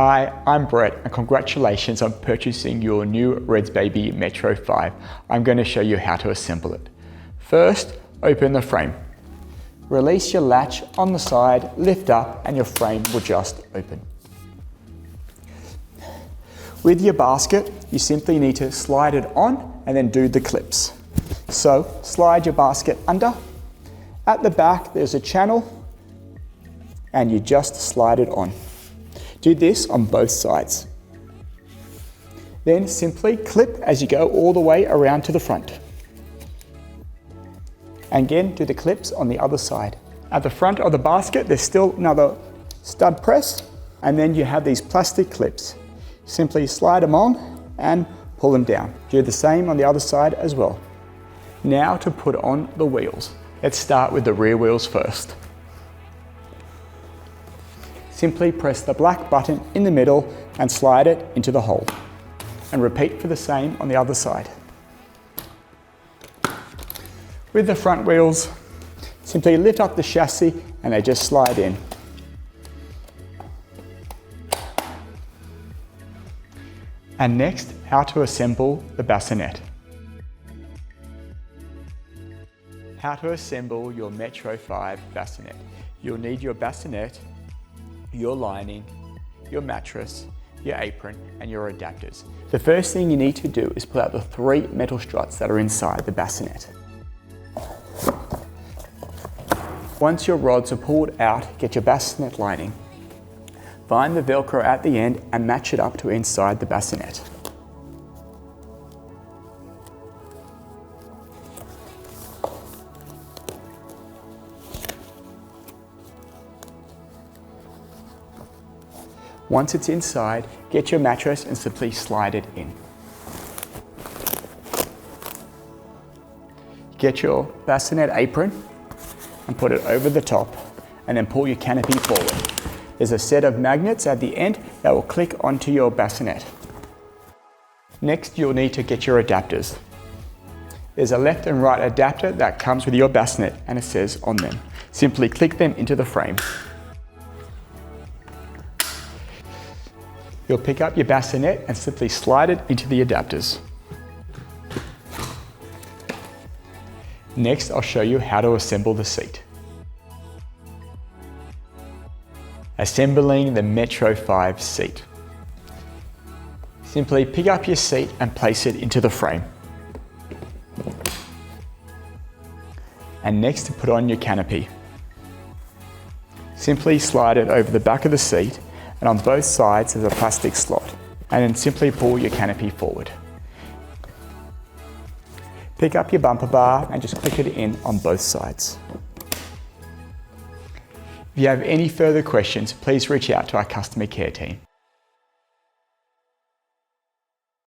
Hi, I'm Brett and congratulations on purchasing your new Redsbaby METRO⁵. I'm going to show you how to assemble it. First, open the frame. Release your latch on the side, lift up and your frame will just open. With your basket, you simply need to slide it on and then do the clips. So, slide your basket under. At the back there's a channel and you just slide it on. Do this on both sides. Then simply clip as you go all the way around to the front. And again, do the clips on the other side. At the front of the basket, there's still another stud press, and then you have these plastic clips. Simply slide them on and pull them down. Do the same on the other side as well. Now to put on the wheels. Let's start with the rear wheels first. Simply press the black button in the middle and slide it into the hole. And repeat for the same on the other side. With the front wheels, simply lift up the chassis and they just slide in. And next, how to assemble the bassinet. How to assemble your METRO⁵ bassinet. You'll need your bassinet, your lining, your mattress, your apron and your adapters. The first thing you need to do is pull out the 3 metal struts that are inside the bassinet. Once your rods are pulled out, get your bassinet lining. Find the Velcro at the end and match it up to inside the bassinet. Once it's inside, get your mattress and simply slide it in. Get your bassinet apron and put it over the top and then pull your canopy forward. There's a set of magnets at the end that will click onto your bassinet. Next, you'll need to get your adapters. There's a left and right adapter that comes with your bassinet and it says on them. Simply click them into the frame. You'll pick up your bassinet and simply slide it into the adapters. Next, I'll show you how to assemble the seat. Assembling the METRO⁵ seat. Simply pick up your seat and place it into the frame. And next, to put on your canopy. Simply slide it over the back of the seat and on both sides there's a plastic slot. And then simply pull your canopy forward. Pick up your bumper bar and just click it in on both sides. If you have any further questions, please reach out to our customer care team.